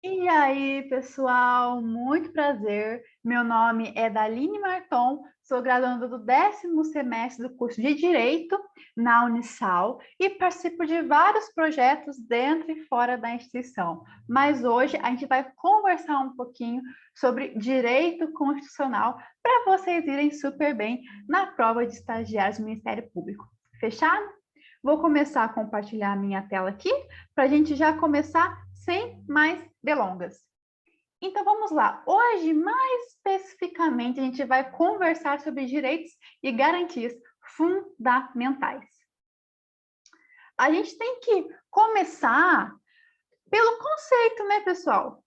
E aí, pessoal, muito prazer. Meu nome é Daline Marton, sou graduanda do 10º semestre do curso de Direito na Unisal e participo de vários projetos dentro e fora da instituição. Mas hoje a gente vai conversar um pouquinho sobre direito constitucional para vocês irem super bem na prova de estagiários do Ministério Público. Fechado? Vou começar a compartilhar a minha tela aqui para a gente já começar sem mais delongas. Então vamos lá. Hoje, mais especificamente, a gente vai conversar sobre direitos e garantias fundamentais. A gente tem que começar pelo conceito, né, pessoal?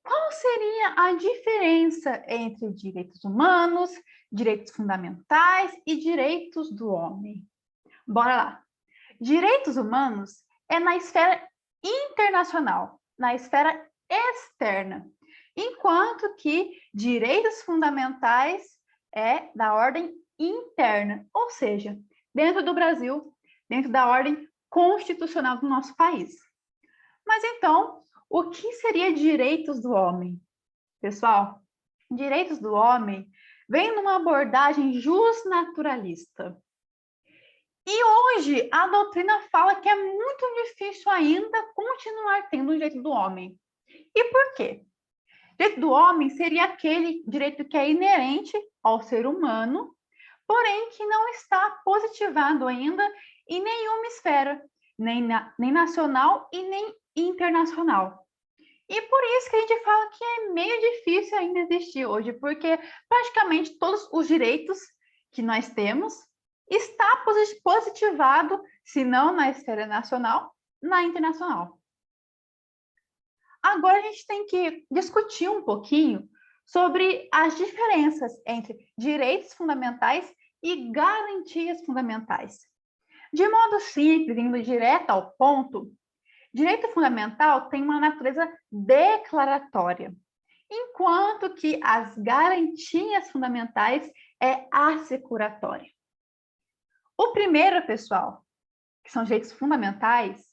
Qual seria a diferença entre direitos humanos, direitos fundamentais e direitos do homem? Bora lá. Direitos humanos é na esfera internacional, na esfera externa, enquanto que direitos fundamentais é da ordem interna, ou seja, dentro do Brasil, dentro da ordem constitucional do nosso país. Mas então, o que seria direitos do homem? Pessoal, direitos do homem vem numa abordagem justnaturalista. E hoje a doutrina fala que é muito difícil ainda continuar tendo o direito do homem. E por quê? O direito do homem seria aquele direito que é inerente ao ser humano, porém que não está positivado ainda em nenhuma esfera, nem nacional e nem internacional. E por isso que a gente fala que é meio difícil ainda existir hoje, porque praticamente todos os direitos que nós temos está positivado, se não na esfera nacional, na internacional. Agora a gente tem que discutir um pouquinho sobre as diferenças entre direitos fundamentais e garantias fundamentais. De modo simples, indo direto ao ponto, direito fundamental tem uma natureza declaratória, enquanto que as garantias fundamentais é assecuratória. O primeiro, pessoal, que são direitos fundamentais,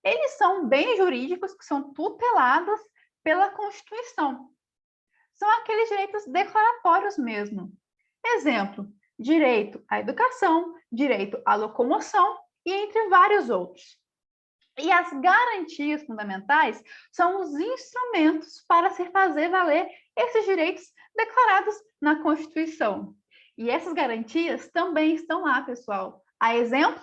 eles são bens jurídicos que são tutelados pela Constituição. São aqueles direitos declaratórios mesmo. Exemplo, direito à educação, direito à locomoção e entre vários outros. E as garantias fundamentais são os instrumentos para se fazer valer esses direitos declarados na Constituição. E essas garantias também estão lá, pessoal. A exemplo,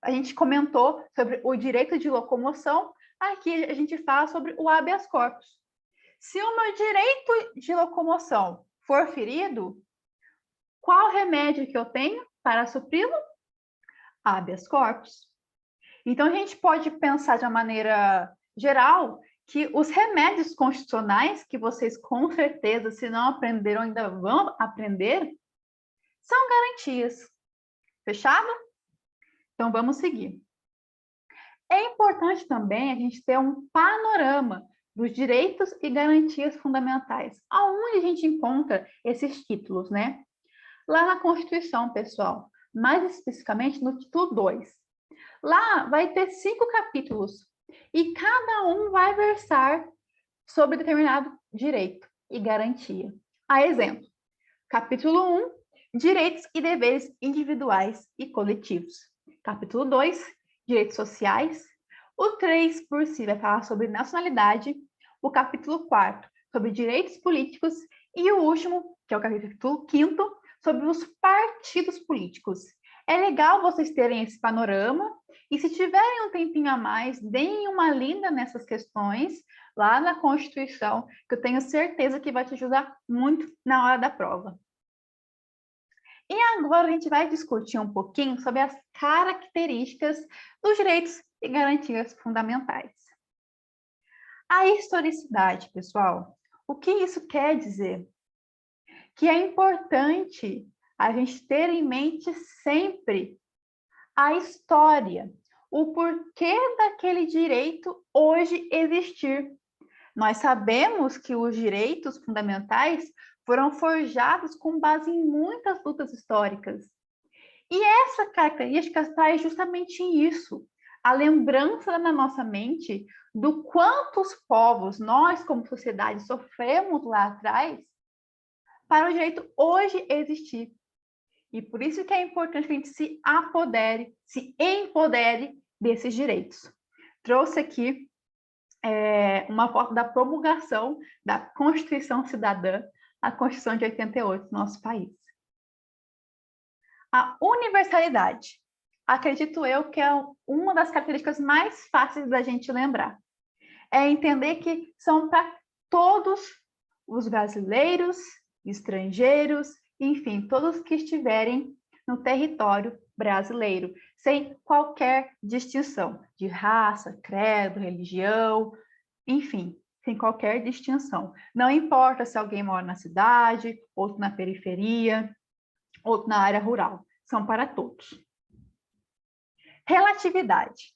a gente comentou sobre o direito de locomoção, aqui a gente fala sobre o habeas corpus. Se o meu direito de locomoção for ferido, qual remédio que eu tenho para supri-lo? Habeas corpus. Então, a gente pode pensar de uma maneira geral que os remédios constitucionais, que vocês com certeza, se não aprenderam, ainda vão aprender, são garantias. Fechado? Então, vamos seguir. É importante também a gente ter um panorama dos direitos e garantias fundamentais. Aonde a gente encontra esses títulos, né? Lá na Constituição, pessoal. Mais especificamente no título 2. Lá vai ter 5 capítulos e cada um vai versar sobre determinado direito e garantia. A exemplo, capítulo 1, direitos e deveres individuais e coletivos. Capítulo 2, direitos sociais. O 3, por si, vai falar sobre nacionalidade. O capítulo 4, sobre direitos políticos. E o último, que é o capítulo 5, sobre os partidos políticos. É legal vocês terem esse panorama e se tiverem um tempinho a mais, deem uma lida nessas questões lá na Constituição, que eu tenho certeza que vai te ajudar muito na hora da prova. E agora a gente vai discutir um pouquinho sobre as características dos direitos e garantias fundamentais. A historicidade, pessoal, o que isso quer dizer? Que é importante a gente ter em mente sempre a história, o porquê daquele direito hoje existir. Nós sabemos que os direitos fundamentais foram forjados com base em muitas lutas históricas. E essa característica traz justamente isso, a lembrança na nossa mente do quantos povos nós, como sociedade, sofremos lá atrás para o direito hoje existir. E por isso que é importante que a gente se apodere, se empodere desses direitos. Trouxe aqui uma foto da promulgação da Constituição Cidadã, a Constituição de 88 do nosso país. A universalidade. Acredito eu que é uma das características mais fáceis da gente lembrar. É entender que são para todos os brasileiros, estrangeiros, enfim, todos que estiverem no território brasileiro, sem qualquer distinção de raça, credo, religião, enfim, sem qualquer distinção. Não importa se alguém mora na cidade, outro na periferia, outro na área rural, são para todos. Relatividade.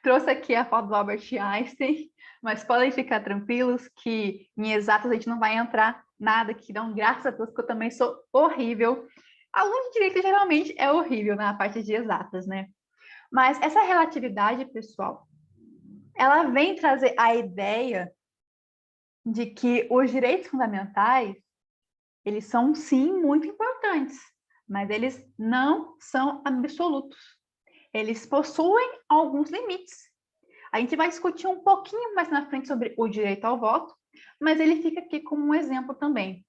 Trouxe aqui a foto do Albert Einstein, mas podem ficar tranquilos que em exatas a gente não vai entrar nada que não, graças a Deus, porque eu também sou horrível. Aluno de direito geralmente é horrível na parte de exatas, né? Mas essa relatividade, pessoal, ela vem trazer a ideia de que os direitos fundamentais, eles são sim muito importantes, mas eles não são absolutos. Eles possuem alguns limites. A gente vai discutir um pouquinho mais na frente sobre o direito ao voto, mas ele fica aqui como um exemplo também.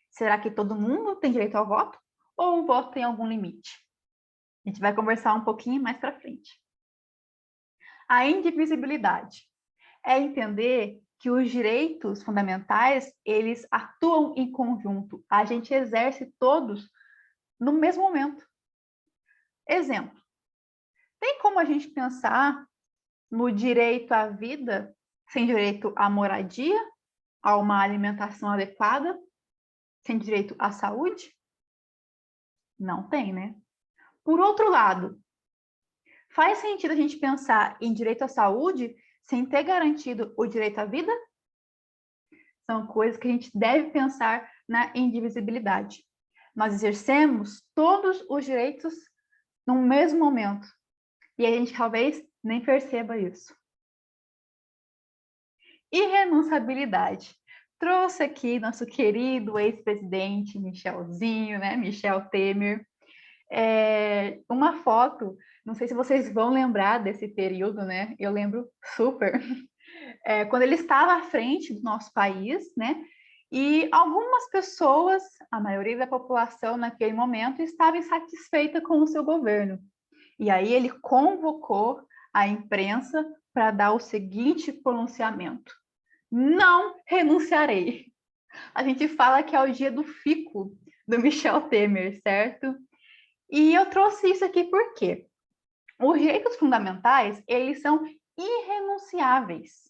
Será que todo mundo tem direito ao voto? Ou o voto tem algum limite? A gente vai conversar um pouquinho mais para frente. A indivisibilidade é entender que os direitos fundamentais, eles atuam em conjunto. A gente exerce todos no mesmo momento. Exemplo. Tem como a gente pensar no direito à vida sem direito à moradia, a uma alimentação adequada, sem direito à saúde? Não tem, né? Por outro lado, faz sentido a gente pensar em direito à saúde sem ter garantido o direito à vida? São coisas que a gente deve pensar na indivisibilidade. Nós exercemos todos os direitos no mesmo momento. E a gente talvez nem perceba isso. Irrenunciabilidade. Trouxe aqui nosso querido ex-presidente Michelzinho, né? Michel Temer. Uma foto, não sei se vocês vão lembrar desse período, né? Eu lembro super. Quando ele estava à frente do nosso país, né? E algumas pessoas, a maioria da população naquele momento, estava insatisfeita com o seu governo. E aí ele convocou a imprensa para dar o seguinte pronunciamento: não renunciarei. A gente fala que é o dia do fico do Michel Temer, certo? E eu trouxe isso aqui porque os direitos fundamentais, eles são irrenunciáveis.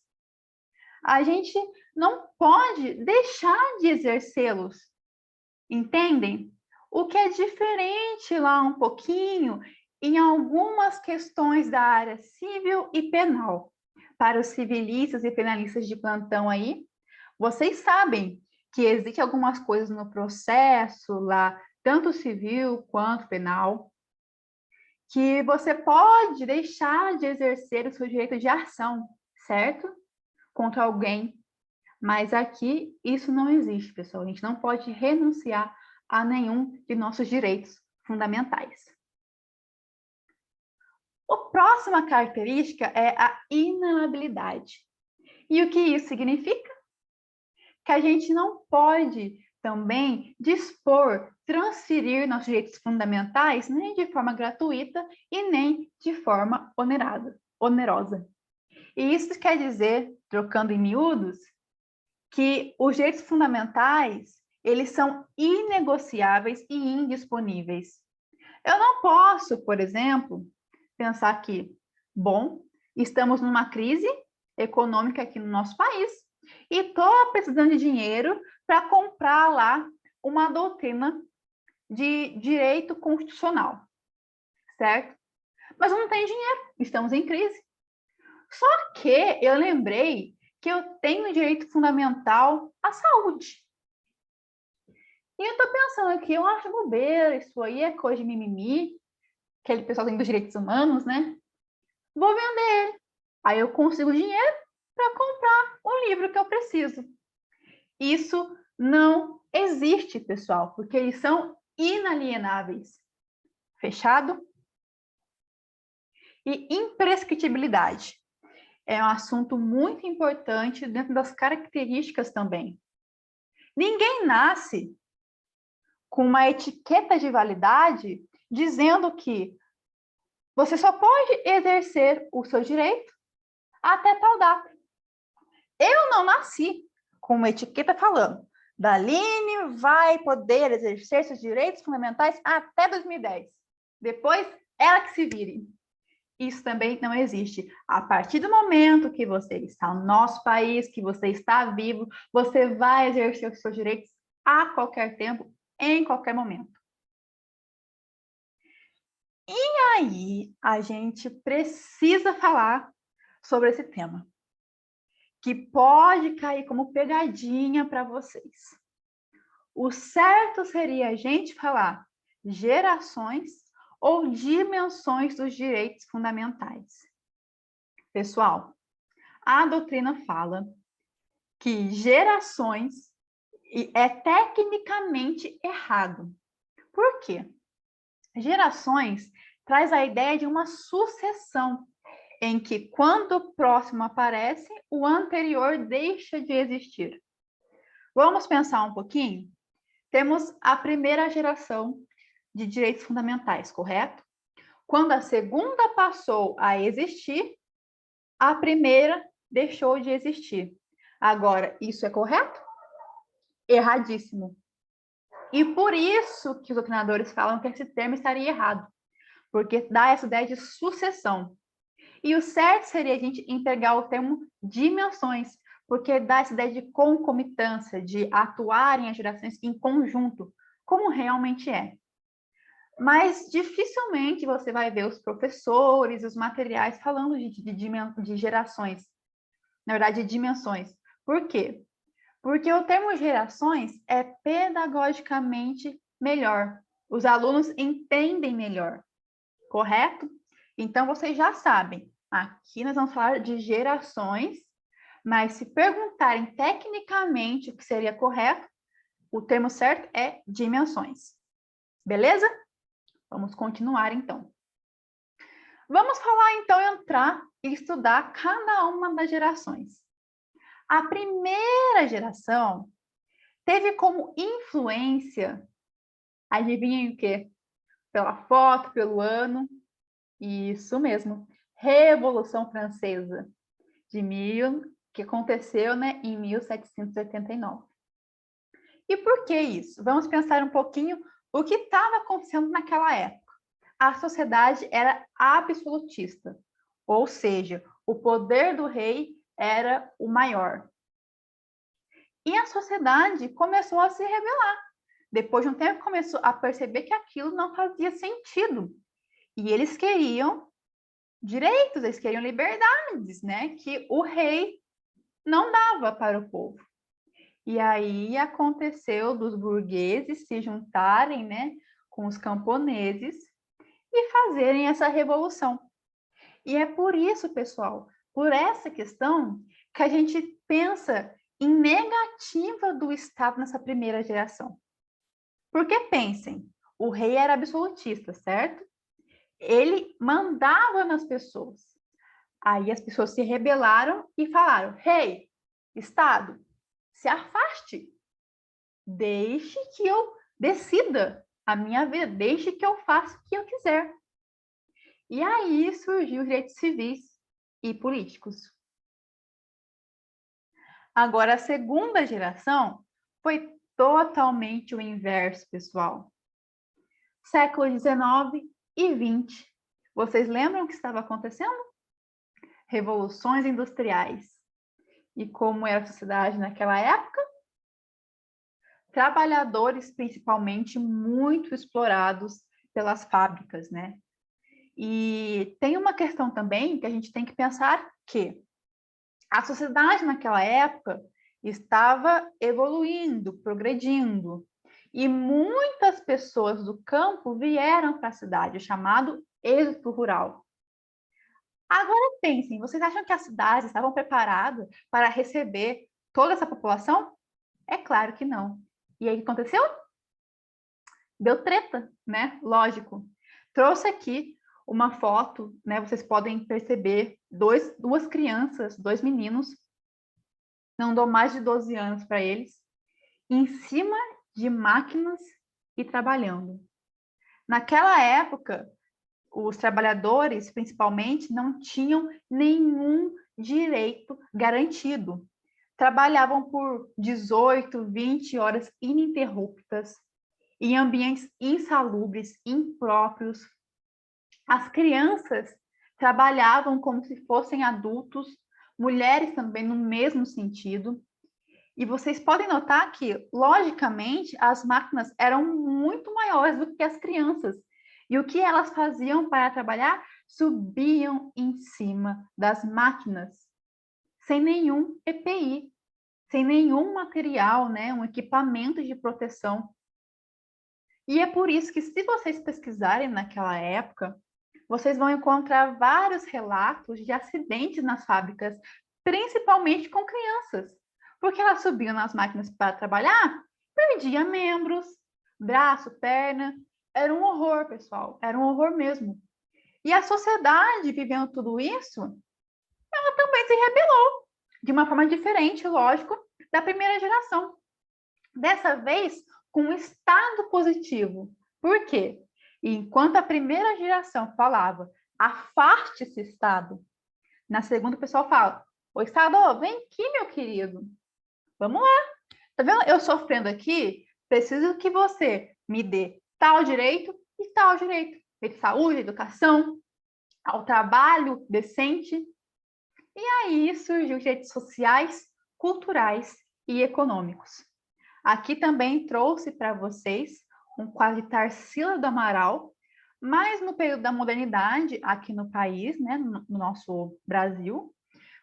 A gente não pode deixar de exercê-los, entendem? O que é diferente lá um pouquinho em algumas questões da área civil e penal. Para os civilistas e penalistas de plantão aí, vocês sabem que existem algumas coisas no processo lá, tanto civil quanto penal, que você pode deixar de exercer o seu direito de ação, certo? Contra alguém. Mas aqui isso não existe, pessoal. A gente não pode renunciar a nenhum de nossos direitos fundamentais. A próxima característica é a inalienabilidade. E o que isso significa? Que a gente não pode também dispor, transferir nossos direitos fundamentais nem de forma gratuita e nem de forma onerosa. E isso quer dizer, trocando em miúdos, que os direitos fundamentais, eles são inegociáveis e indisponíveis. Eu não posso, por exemplo, pensar que, bom, estamos numa crise econômica aqui no nosso país e estou precisando de dinheiro para comprar lá uma doutrina de direito constitucional, certo? Mas eu não tenho dinheiro, estamos em crise. Só que eu lembrei que eu tenho direito fundamental à saúde. E eu estou pensando aqui, eu acho bobeira, isso aí é coisa de mimimi, aquele pessoal dos direitos humanos, né? vou vender ele. Aí eu consigo dinheiro para comprar o livro que eu preciso. Isso não existe, pessoal, porque eles são inalienáveis. Fechado? E imprescritibilidade. É um assunto muito importante dentro das características também. Ninguém nasce com uma etiqueta de validade dizendo que você só pode exercer o seu direito até tal data. Eu não nasci com uma etiqueta falando, Daline vai poder exercer seus direitos fundamentais até 2010. Depois, ela que se vire. Isso também não existe. A partir do momento que você está no nosso país, que você está vivo, você vai exercer os seus direitos a qualquer tempo, em qualquer momento. E aí, a gente precisa falar sobre esse tema, que pode cair como pegadinha para vocês. O certo seria a gente falar gerações ou dimensões dos direitos fundamentais. Pessoal, a doutrina fala que gerações é tecnicamente errado. Por quê? Gerações traz a ideia de uma sucessão, em que quando o próximo aparece, o anterior deixa de existir. Vamos pensar um pouquinho? Temos a primeira geração de direitos fundamentais, correto? Quando a segunda passou a existir, a primeira deixou de existir. Agora, isso é correto? Erradíssimo. E por isso que os doutrinadores falam que esse termo estaria errado, porque dá essa ideia de sucessão. E o certo seria a gente empregar o termo dimensões, porque dá essa ideia de concomitância, de atuarem as gerações em conjunto, como realmente é. Mas dificilmente você vai ver os professores, os materiais falando de gerações, na verdade, de dimensões. Por quê? Porque o termo gerações é pedagogicamente melhor. Os alunos entendem melhor, correto? Então, vocês já sabem, aqui nós vamos falar de gerações, mas se perguntarem tecnicamente o que seria correto, o termo certo é dimensões. Beleza? Vamos continuar, então. Vamos falar, então, entrar e estudar cada uma das gerações. A primeira geração teve como influência, adivinhem o quê? Pela foto, pelo ano, isso mesmo, Revolução Francesa, que aconteceu, né, em 1789. E por que isso? Vamos pensar um pouquinho o que estava acontecendo naquela época. A sociedade era absolutista, ou seja, o poder do rei era o maior. E a sociedade começou a se rebelar. Depois de um tempo, começou a perceber que aquilo não fazia sentido. E eles queriam direitos, eles queriam liberdades, né? Que o rei não dava para o povo. E aí aconteceu dos burgueses se juntarem, né, com os camponeses e fazerem essa revolução. E é por isso, pessoal, por essa questão, que a gente pensa em negativa do Estado nessa primeira geração. Porque pensem, o rei era absolutista, certo? Ele mandava nas pessoas. Aí as pessoas se rebelaram e falaram: rei, Estado, se afaste. Deixe que eu decida a minha vida, deixe que eu faça o que eu quiser. E aí surgiu os direitos civis e políticos. Agora, a segunda geração foi totalmente o inverso, pessoal. Século XIX e XX. Vocês lembram o que estava acontecendo? Revoluções industriais. E como era a sociedade naquela época? Trabalhadores, principalmente, muito explorados pelas fábricas, né? E tem uma questão também que a gente tem que pensar que a sociedade naquela época estava evoluindo, progredindo, e muitas pessoas do campo vieram para a cidade, o chamado êxodo rural. Agora pensem, vocês acham que as cidades estavam preparadas para receber toda essa população? É claro que não. E aí o que aconteceu? Deu treta, né? Lógico. Trouxe aqui uma foto, né? Vocês podem perceber duas crianças, dois meninos, não dou mais de 12 anos para eles, em cima de máquinas e trabalhando. Naquela época, os trabalhadores, principalmente, não tinham nenhum direito garantido. Trabalhavam por 18, 20 horas ininterruptas, em ambientes insalubres, impróprios. As crianças trabalhavam como se fossem adultos, mulheres também no mesmo sentido. E vocês podem notar que, logicamente, as máquinas eram muito maiores do que as crianças. E o que elas faziam para trabalhar? Subiam em cima das máquinas, sem nenhum EPI, sem nenhum material, né, um equipamento de proteção. E é por isso que, se vocês pesquisarem naquela época, vocês vão encontrar vários relatos de acidentes nas fábricas, principalmente com crianças, porque elas subiam nas máquinas para trabalhar, perdiam membros, braço, perna. Era um horror, pessoal, era um horror mesmo. E a sociedade, vivendo tudo isso, ela também se rebelou, de uma forma diferente, lógico, da primeira geração. Dessa vez, com um estado positivo. Por quê? Enquanto a primeira geração falava, afaste-se, Estado, na segunda o pessoal fala, ô Estado, vem aqui, meu querido. Vamos lá. Tá vendo? Eu sofrendo aqui, preciso que você me dê tal direito e tal direito. De saúde, educação, ao trabalho decente. E aí surgiu os direitos sociais, culturais e econômicos. Aqui também trouxe para vocês um quadro de Tarsila do Amaral, mais no período da modernidade aqui no país, né, no nosso Brasil,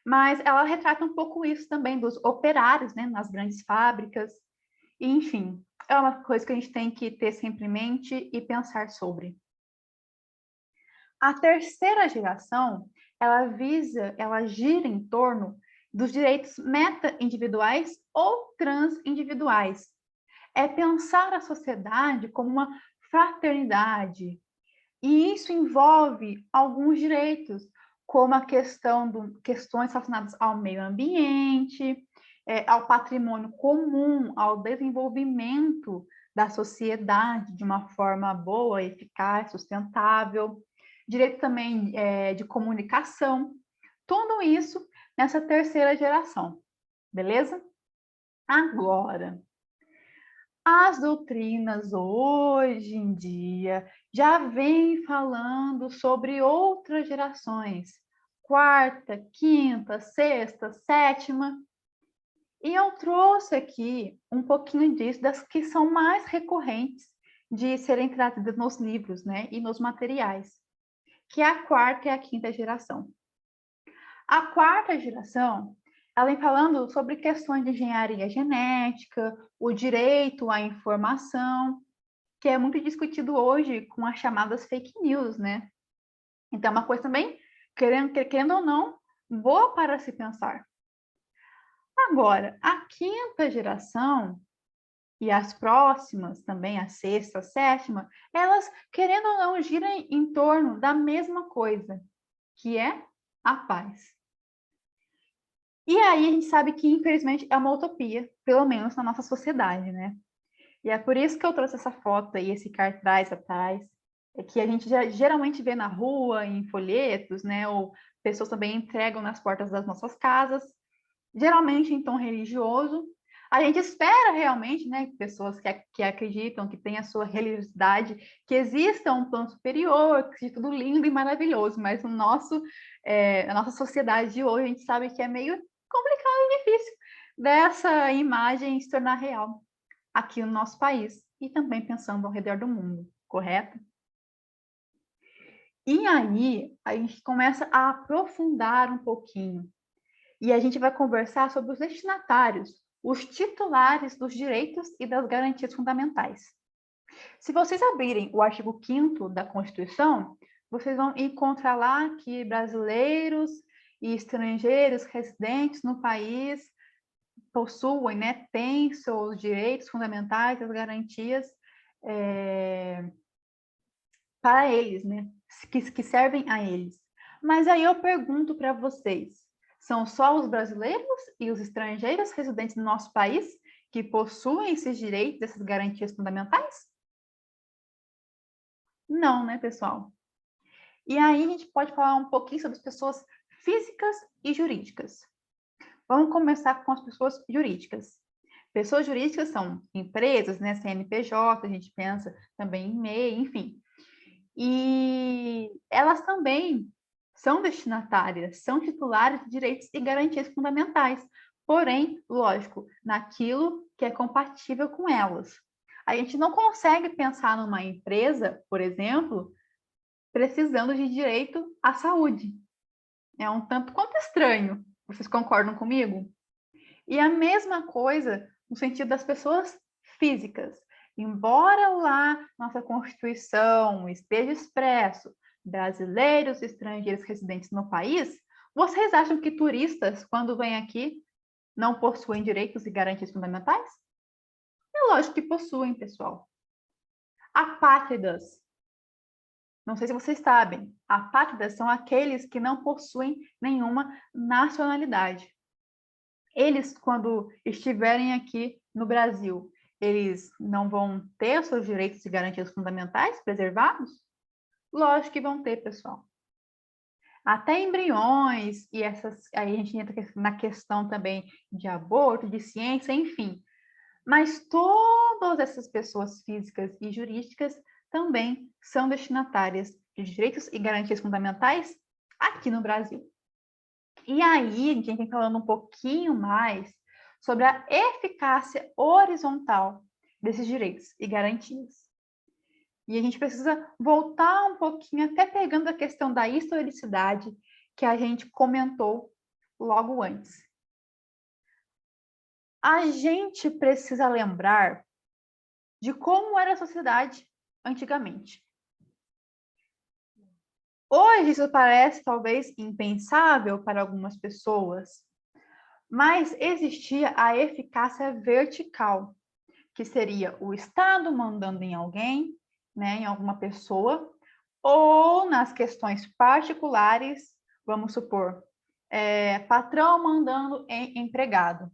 mas ela retrata um pouco isso também dos operários, né, nas grandes fábricas, e, enfim, é uma coisa que a gente tem que ter sempre em mente e pensar sobre. A terceira geração, ela gira em torno dos direitos meta-individuais ou trans-individuais. É pensar a sociedade como uma fraternidade. E isso envolve alguns direitos, como a questões relacionadas ao meio ambiente, ao patrimônio comum, ao desenvolvimento da sociedade de uma forma boa, eficaz, sustentável, direito também de comunicação, tudo isso nessa terceira geração, beleza? Agora, as doutrinas hoje em dia já vêm falando sobre outras gerações, quarta, quinta, sexta, sétima, e eu trouxe aqui um pouquinho disso, das que são mais recorrentes de serem trazidas nos livros, né, e nos materiais, que é a quarta e a quinta geração. A quarta geração, ela vem falando sobre questões de engenharia genética, o direito à informação, que é muito discutido hoje com as chamadas fake news, né? Então, é uma coisa também, querendo ou não, boa para se pensar. Agora, a quinta geração e as próximas também, a sexta, a sétima, elas, querendo ou não, giram em torno da mesma coisa, que é a paz. E aí a gente sabe que, infelizmente, é uma utopia, pelo menos na nossa sociedade, né? E é por isso que eu trouxe essa foto aí, esse cartaz atrás, que a gente geralmente vê na rua, em folhetos, né? Ou pessoas também entregam nas portas das nossas casas, geralmente em tom religioso. A gente espera realmente, né, pessoas que acreditam, que têm a sua religiosidade, que exista um plano superior, que seja tudo lindo e maravilhoso, mas a nossa sociedade de hoje, a gente sabe que é meio complicado e difícil dessa imagem se tornar real aqui no nosso país e também pensando ao redor do mundo, correto? E aí a gente começa a aprofundar um pouquinho e a gente vai conversar sobre os destinatários, os titulares dos direitos e das garantias fundamentais. Se vocês abrirem o artigo 5º da Constituição, vocês vão encontrar lá que brasileiros e estrangeiros residentes no país possuem, né, têm seus direitos fundamentais, as garantias para eles, né, que servem a eles. Mas aí eu pergunto para vocês, são só os brasileiros e os estrangeiros residentes no nosso país que possuem esses direitos, essas garantias fundamentais? Não, né, pessoal? E aí a gente pode falar um pouquinho sobre as pessoas físicas e jurídicas. Vamos começar com as pessoas jurídicas. Pessoas jurídicas são empresas, né, CNPJ, a gente pensa também em MEI, enfim. E elas também são destinatárias, são titulares de direitos e garantias fundamentais, porém, lógico, naquilo que é compatível com elas. A gente não consegue pensar numa empresa, por exemplo, precisando de direito à saúde. É um tanto quanto estranho. Vocês concordam comigo? E a mesma coisa no sentido das pessoas físicas. Embora lá nossa Constituição esteja expresso brasileiros e estrangeiros residentes no país, vocês acham que turistas, quando vêm aqui, não possuem direitos e garantias fundamentais? É lógico que possuem, pessoal. Apátridas. Não sei se vocês sabem, apátridas são aqueles que não possuem nenhuma nacionalidade. Eles, quando estiverem aqui no Brasil, eles não vão ter os seus direitos e garantias fundamentais preservados? Lógico que vão ter, pessoal. Até embriões, e essas, aí a gente entra na questão também de aborto, de ciência, enfim. Mas todas essas pessoas físicas e jurídicas também são destinatárias de direitos e garantias fundamentais aqui no Brasil. E aí, a gente vem falando um pouquinho mais sobre a eficácia horizontal desses direitos e garantias. E a gente precisa voltar um pouquinho, até pegando a questão da historicidade que a gente comentou logo antes. A gente precisa lembrar de como era a sociedade antigamente. Hoje isso parece talvez impensável para algumas pessoas, mas existia a eficácia vertical, que seria o Estado mandando em alguém, né, em alguma pessoa, ou nas questões particulares, vamos supor, patrão mandando em empregado.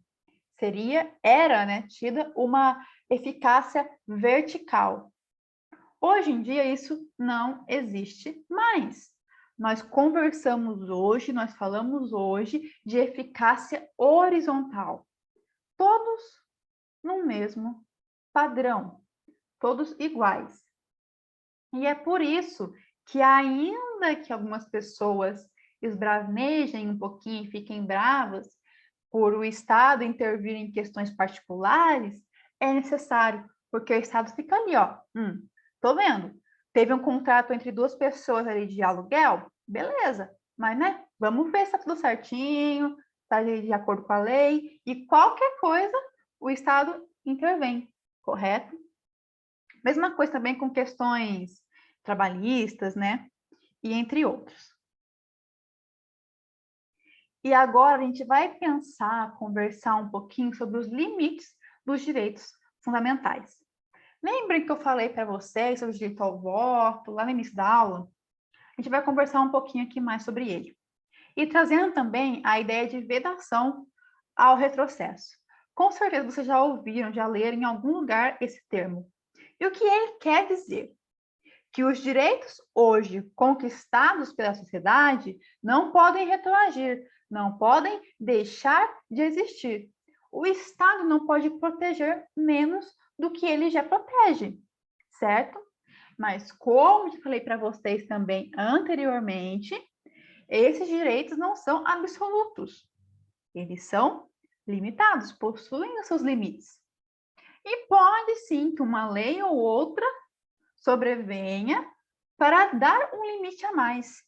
Era, né, tida uma eficácia vertical. Hoje em dia isso não existe mais. Nós conversamos hoje, nós falamos hoje de eficácia horizontal. Todos no mesmo padrão, todos iguais. E é por isso que, ainda que algumas pessoas esbravejem um pouquinho e fiquem bravas por o Estado intervir em questões particulares, é necessário, porque o Estado fica ali, ó. Tô vendo. Teve um contrato entre duas pessoas ali de aluguel, beleza. Mas, né, vamos ver se tá tudo certinho, tá de acordo com a lei, e qualquer coisa o Estado intervém, correto? Mesma coisa também com questões trabalhistas, né? E entre outros. E agora a gente vai pensar, conversar um pouquinho sobre os limites dos direitos fundamentais. Lembrem que eu falei para vocês sobre o direito ao voto, lá no início da aula? A gente vai conversar um pouquinho aqui mais sobre ele. E trazendo também a ideia de vedação ao retrocesso. Com certeza vocês já ouviram, já leram em algum lugar esse termo. E o que ele quer dizer? Que os direitos hoje conquistados pela sociedade não podem retroagir, não podem deixar de existir. O Estado não pode proteger menos do que ele já protege, certo? Mas como eu falei para vocês também anteriormente, esses direitos não são absolutos. Eles são limitados, possuem os seus limites. E pode sim que uma lei ou outra sobrevenha para dar um limite a mais.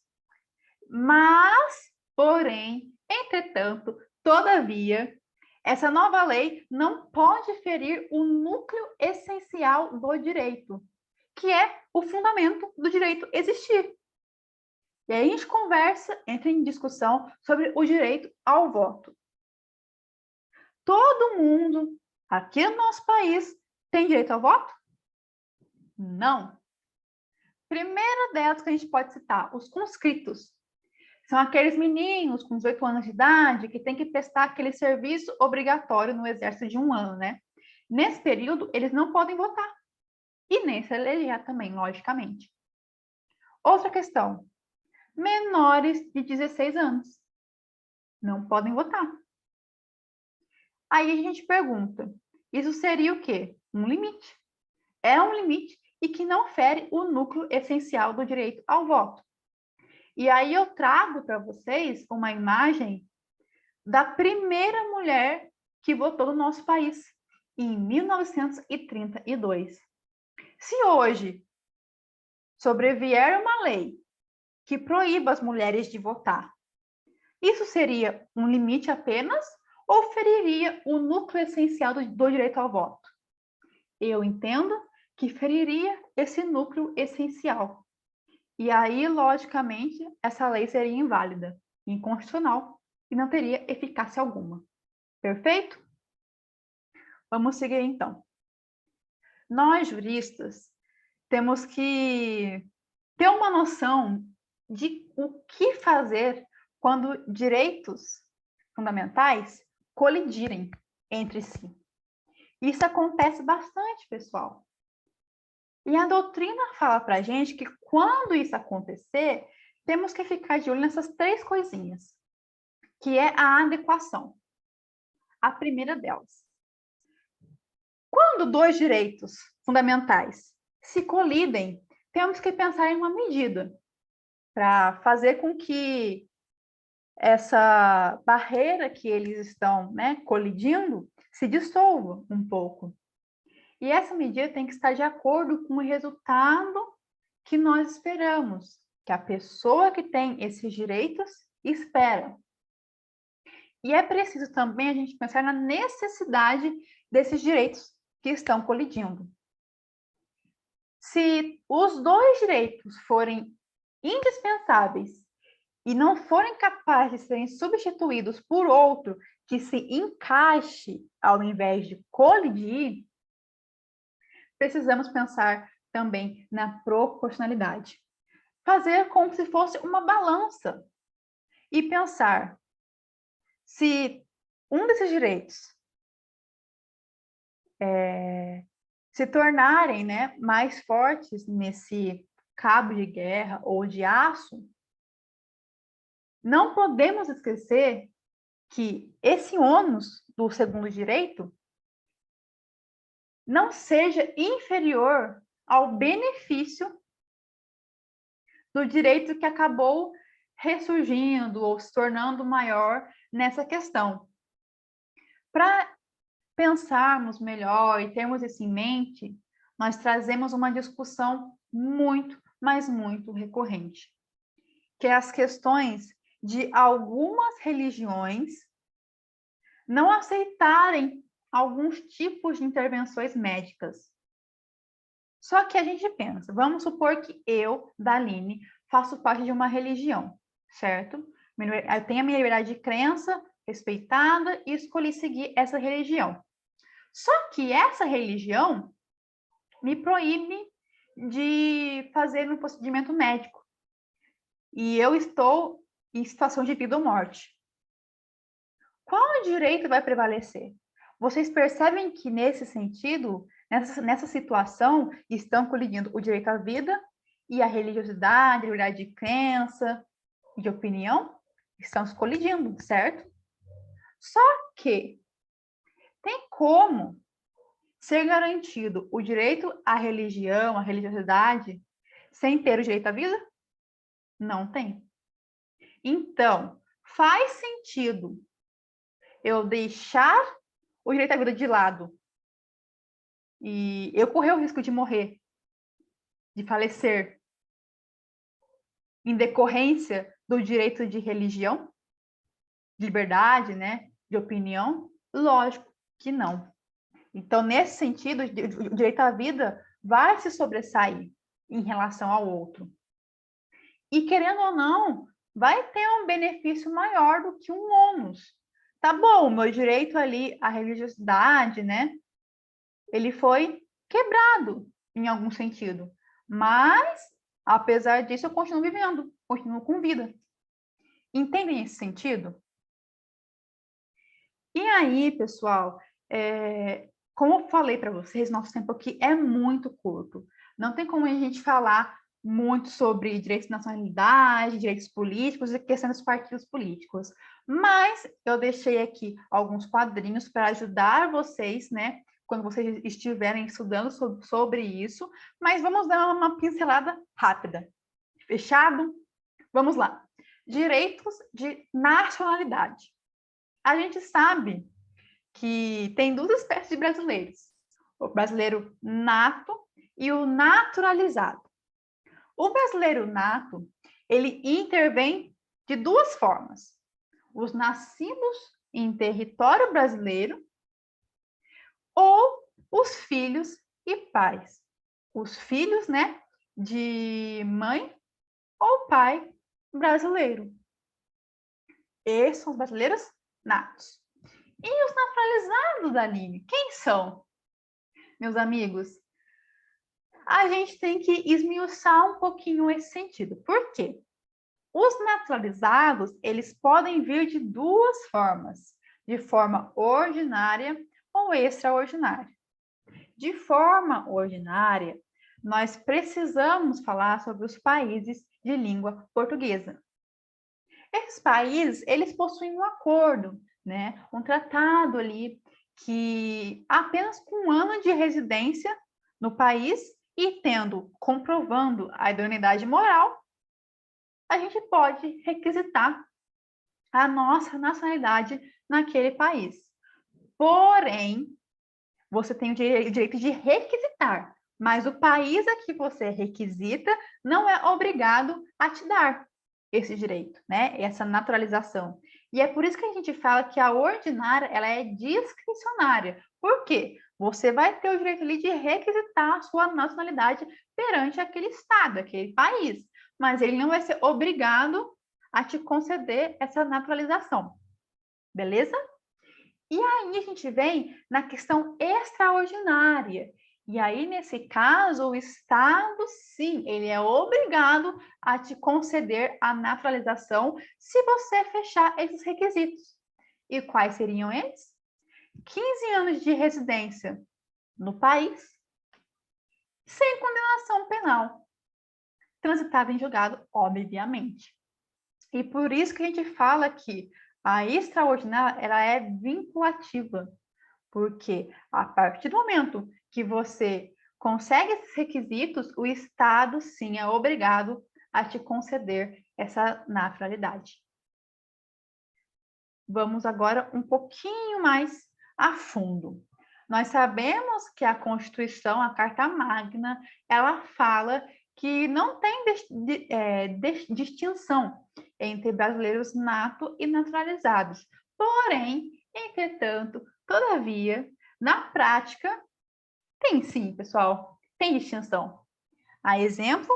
Mas, porém, entretanto, todavia, essa nova lei não pode ferir o núcleo essencial do direito, que é o fundamento do direito existir. E aí a gente entra em discussão sobre o direito ao voto. Todo mundo aqui no nosso país tem direito ao voto? Não. Primeira delas que a gente pode citar, os conscritos. São aqueles meninos com 18 anos de idade que têm que prestar aquele serviço obrigatório no exército de 1 ano, né? Nesse período, eles não podem votar. E nem se eleger também, logicamente. Outra questão. Menores de 16 anos não podem votar. Aí a gente pergunta, isso seria o quê? Um limite. É um limite e que não fere o núcleo essencial do direito ao voto. E aí eu trago para vocês uma imagem da primeira mulher que votou no nosso país, em 1932. Se hoje sobrevier uma lei que proíba as mulheres de votar, isso seria um limite apenas ou feriria o núcleo essencial do direito ao voto? Eu entendo que feriria esse núcleo essencial. E aí, logicamente, essa lei seria inválida, inconstitucional e não teria eficácia alguma. Perfeito? Vamos seguir então. Nós, juristas, temos que ter uma noção de o que fazer quando direitos fundamentais colidirem entre si. Isso acontece bastante, pessoal. E a doutrina fala para a gente que quando isso acontecer, temos que ficar de olho nessas 3 coisinhas, que é a adequação. A primeira delas. Quando 2 direitos fundamentais se colidem, temos que pensar em uma medida para fazer com que essa barreira que eles estão, colidindo se dissolva um pouco. E essa medida tem que estar de acordo com o resultado que nós esperamos, que a pessoa que tem esses direitos espera. E é preciso também a gente pensar na necessidade desses direitos que estão colidindo. Se os 2 direitos forem indispensáveis e não forem capazes de serem substituídos por outro que se encaixe ao invés de colidir, precisamos pensar também na proporcionalidade. Fazer como se fosse uma balança e pensar se um desses direitos se tornarem mais fortes nesse cabo de guerra ou de aço, não podemos esquecer que esse ônus do segundo direito não seja inferior ao benefício do direito que acabou ressurgindo ou se tornando maior nessa questão. Para pensarmos melhor e termos isso em mente, nós trazemos uma discussão muito, mas muito recorrente, que é as questões de algumas religiões não aceitarem alguns tipos de intervenções médicas. Só que a gente pensa, vamos supor que eu, Daline, faço parte de uma religião, certo? Eu tenho a minha liberdade de crença respeitada e escolhi seguir essa religião. Só que essa religião me proíbe de fazer um procedimento médico. E eu estou em situação de vida ou morte. Qual direito vai prevalecer? Vocês percebem que, nesse sentido, nessa situação, estão colidindo o direito à vida e a religiosidade, a liberdade de crença e de opinião? Estão se colidindo, certo? Só que tem como ser garantido o direito à religião, à religiosidade, sem ter o direito à vida? Não tem. Então, faz sentido eu deixar o direito à vida de lado e eu correr o risco de morrer, de falecer, em decorrência do direito de religião, de liberdade, de opinião? Lógico que não. Então, nesse sentido, o direito à vida vai se sobressair em relação ao outro. E, querendo ou não, vai ter um benefício maior do que um ônus. Tá bom, meu direito ali à religiosidade, né? Ele foi quebrado em algum sentido. Mas, apesar disso, eu continuo vivendo, continuo com vida. Entendem esse sentido? E aí, pessoal, como eu falei para vocês, nosso tempo aqui é muito curto. Não tem como a gente falar muito sobre direitos de nacionalidade, direitos políticos e questão dos partidos políticos. Mas eu deixei aqui alguns quadrinhos para ajudar vocês, né? Quando vocês estiverem estudando sobre isso. Mas vamos dar uma pincelada rápida. Fechado? Vamos lá. Direitos de nacionalidade. A gente sabe que tem duas espécies de brasileiros: o brasileiro nato e o naturalizado. O brasileiro nato, ele intervém de duas formas: os nascidos em território brasileiro ou os filhos e pais. Os filhos, né, de mãe ou pai brasileiro. Esses são os brasileiros natos. E os naturalizados, Aline, quem são? Meus amigos, a gente tem que esmiuçar um pouquinho esse sentido. Por quê? Os naturalizados, eles podem vir de duas formas: de forma ordinária ou extraordinária. De forma ordinária, nós precisamos falar sobre os países de língua portuguesa. Esses países, eles possuem um acordo, né? Um tratado ali que apenas com um ano de residência no país e comprovando a idoneidade moral, a gente pode requisitar a nossa nacionalidade naquele país. Porém, você tem o direito de requisitar, mas o país a que você requisita não é obrigado a te dar esse direito, né? Essa naturalização. E é por isso que a gente fala que a ordinária, ela é discricionária. Por quê? Você vai ter o direito ali de requisitar a sua nacionalidade perante aquele estado, aquele país, mas ele não vai ser obrigado a te conceder essa naturalização. Beleza? E aí a gente vem na questão extraordinária. E aí, nesse caso, o Estado, sim, ele é obrigado a te conceder a naturalização se você fechar esses requisitos. E quais seriam eles? 15 anos de residência no país, sem condenação penal, transitado em julgado, obviamente. E por isso que a gente fala que a extraordinária, ela é vinculativa. Porque a partir do momento que você consegue esses requisitos, o Estado, sim, é obrigado a te conceder essa naturalidade. Vamos agora um pouquinho mais a fundo. Nós sabemos que a Constituição, a Carta Magna, ela fala que não tem distinção entre brasileiros nato e naturalizados. Porém, entretanto, todavia, na prática, tem sim, pessoal, tem distinção. A exemplo,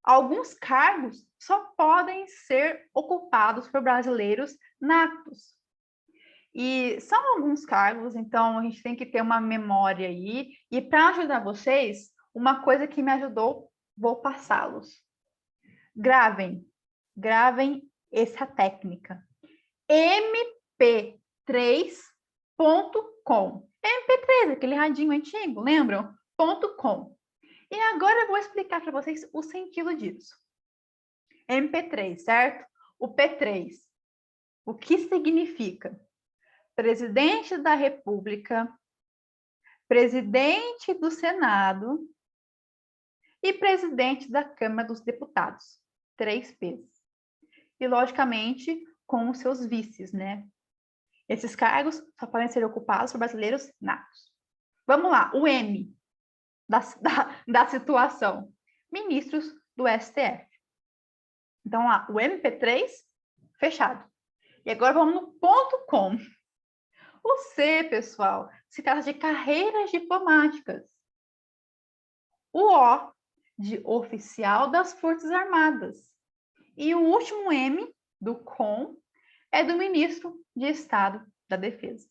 alguns cargos só podem ser ocupados por brasileiros natos. E são alguns cargos, então a gente tem que ter uma memória aí. E para ajudar vocês, uma coisa que me ajudou, vou passá-los. Gravem essa técnica. mp3.com. MP3, aquele radinho antigo, lembram? .com. E agora eu vou explicar para vocês o sentido disso. MP3, certo? O P3. O que significa? Presidente da República, presidente do Senado e presidente da Câmara dos Deputados. 3 P's. E, logicamente, com os seus vices, né? Esses cargos só podem ser ocupados por brasileiros natos. Vamos lá, o M da situação. Ministros do STF. Então, lá, o MP3, fechado. E agora vamos no .com. O C, pessoal, se trata de carreiras diplomáticas. O O, de oficial das Forças Armadas. E o último M do CON é do Ministro de Estado da Defesa.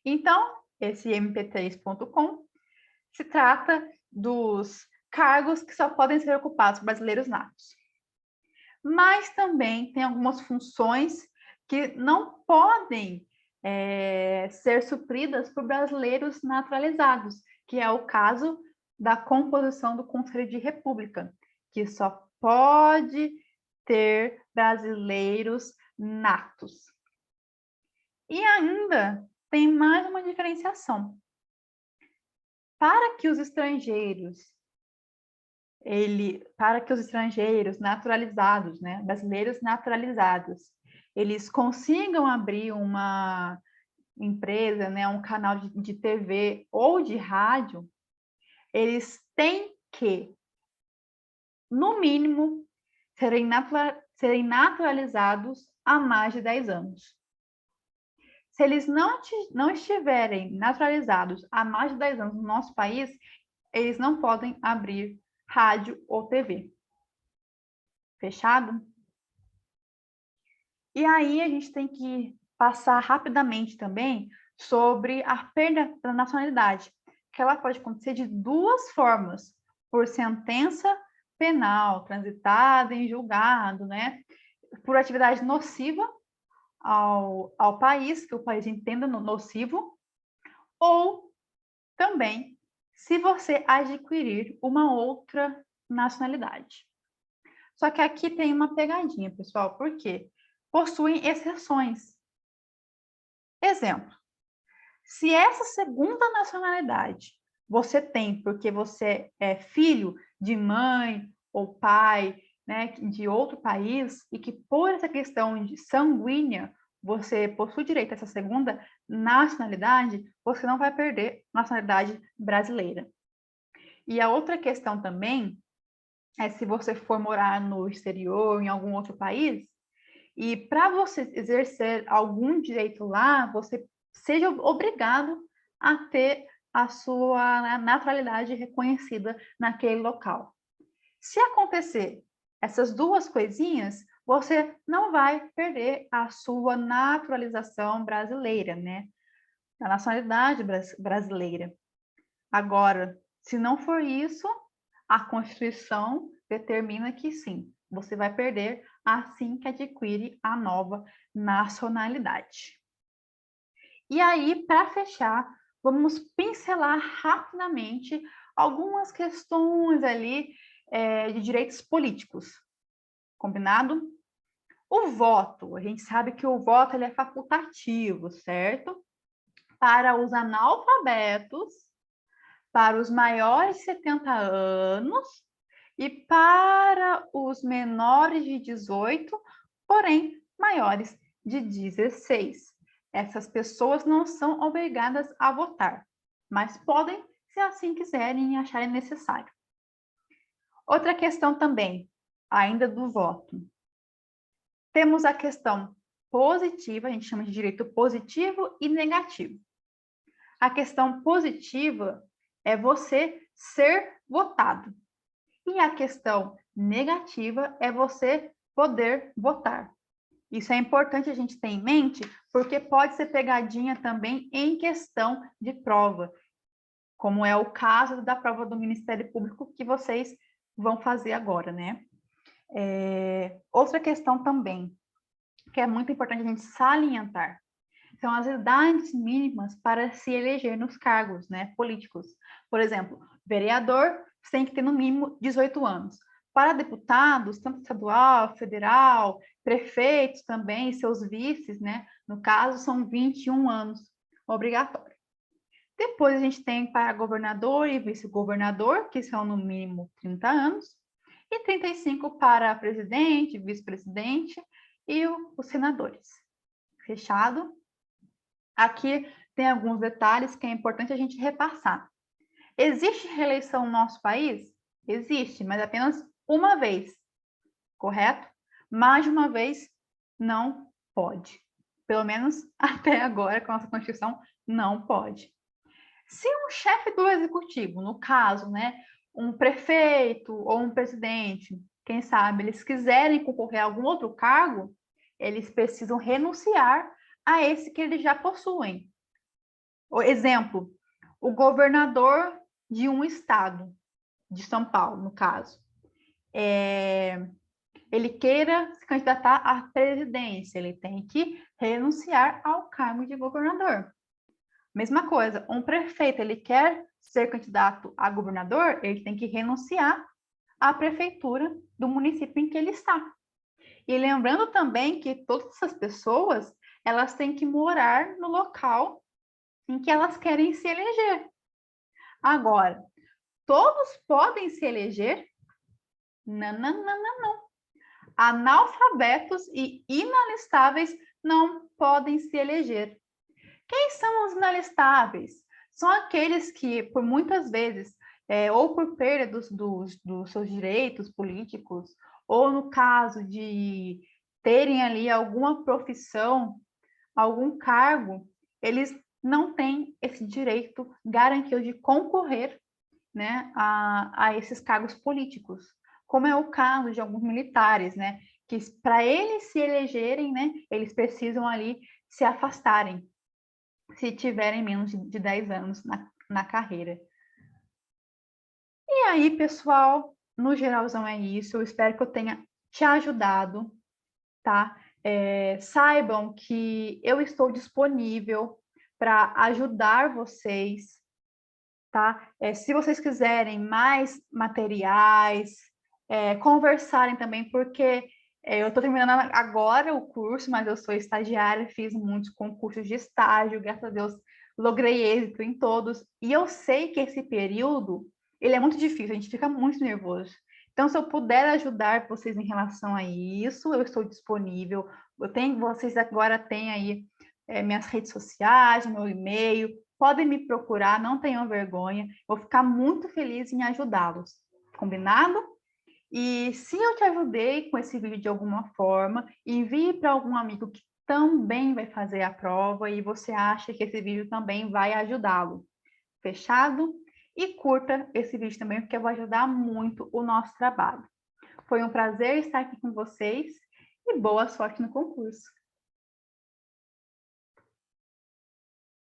Então, esse MP3.com se trata dos cargos que só podem ser ocupados por brasileiros natos. Mas também tem algumas funções que não podem ser supridas por brasileiros naturalizados, que é o caso da composição do Conselho de República, que só pode ter brasileiros natos. E ainda tem mais uma diferenciação. Para que os estrangeiros naturalizados, né, brasileiros naturalizados, eles consigam abrir uma empresa, né, um canal de TV ou de rádio, eles têm que, no mínimo, serem naturalizados há mais de 10 anos. Se eles não estiverem naturalizados há mais de 10 anos no nosso país, eles não podem abrir rádio ou TV. Fechado? E aí a gente tem que passar rapidamente também sobre a perda da nacionalidade, que ela pode acontecer de duas formas: por sentença penal transitada em julgado, né? Por atividade nociva ao país, que o país entenda nocivo, ou também se você adquirir uma outra nacionalidade. Só que aqui tem uma pegadinha, pessoal, porque possuem exceções. Exemplo, se essa segunda nacionalidade você tem porque você é filho de mãe ou pai, né, de outro país, e que por essa questão de sanguínea você possui direito a essa segunda nacionalidade, você não vai perder a nacionalidade brasileira. E a outra questão também é se você for morar no exterior, em algum outro país, e para você exercer algum direito lá, você seja obrigado a ter a sua naturalidade reconhecida naquele local. Se acontecer essas duas coisinhas, você não vai perder a sua naturalização brasileira, né? A nacionalidade brasileira. Agora, se não for isso, a Constituição determina que sim, você vai perder assim que adquire a nova nacionalidade. E aí, para fechar, vamos pincelar rapidamente algumas questões ali de direitos políticos. Combinado? O voto, a gente sabe que o voto ele é facultativo, certo? Para os analfabetos, para os maiores de 70 anos e para os menores de 18, porém maiores de 16. Essas pessoas não são obrigadas a votar, mas podem, se assim quiserem e acharem necessário. Outra questão também, ainda do voto. Temos a questão positiva, a gente chama de direito positivo e negativo. A questão positiva é você ser votado. E a questão negativa é você poder votar. Isso é importante a gente ter em mente, porque pode ser pegadinha também em questão de prova, como é o caso da prova do Ministério Público que vocês vão fazer agora, né? Outra questão também, que é muito importante a gente salientar, são as idades mínimas para se eleger nos cargos, né, políticos. Por exemplo, vereador tem que ter no mínimo 18 anos. Para deputados, tanto estadual, federal, prefeitos também, seus vices, né, no caso, são 21 anos, obrigatório. Depois a gente tem para governador e vice-governador, que são no mínimo 30 anos, e 35 para presidente, vice-presidente e os senadores. Fechado? Aqui tem alguns detalhes que é importante a gente repassar. Existe reeleição no nosso país? Existe, mas apenas uma vez, correto? Mais de uma vez não pode. Pelo menos até agora, com a nossa Constituição, não pode. Se um chefe do executivo, no caso, né, um prefeito ou um presidente, quem sabe eles quiserem concorrer a algum outro cargo, eles precisam renunciar a esse que eles já possuem. O exemplo, o governador de um estado, de São Paulo, no caso, ele queira se candidatar à presidência, ele tem que renunciar ao cargo de governador. Mesma coisa, um prefeito, ele quer ser candidato a governador, ele tem que renunciar à prefeitura do município em que ele está. E lembrando também que todas essas pessoas, elas têm que morar no local em que elas querem se eleger. Agora, todos podem se eleger? Não, não, não, não, não. Analfabetos e inalistáveis não podem se eleger. Quem são os inalistáveis? São aqueles que, por muitas vezes, ou por perda dos seus direitos políticos, ou no caso de terem ali alguma profissão, algum cargo, eles não têm esse direito garantido de concorrer, né, a esses cargos políticos, como é o caso de alguns militares, né, que para eles se elegerem, né, eles precisam ali se afastarem, se tiverem menos de 10 anos na carreira. E aí, pessoal, no geralzão é isso. Eu espero que eu tenha te ajudado, tá? Saibam que eu estou disponível para ajudar vocês, tá? Se vocês quiserem mais materiais, conversarem também, porque eu estou terminando agora o curso, mas eu sou estagiária, fiz muitos concursos de estágio, graças a Deus logrei êxito em todos, e eu sei que esse período, ele é muito difícil, a gente fica muito nervoso. Então, se eu puder ajudar vocês em relação a isso, eu estou disponível. Vocês agora têm aí minhas redes sociais, meu e-mail, podem me procurar, não tenham vergonha, vou ficar muito feliz em ajudá-los. Combinado? E se eu te ajudei com esse vídeo de alguma forma, envie para algum amigo que também vai fazer a prova e você acha que esse vídeo também vai ajudá-lo. Fechado? E curta esse vídeo também, porque vai ajudar muito o nosso trabalho. Foi um prazer estar aqui com vocês e boa sorte no concurso.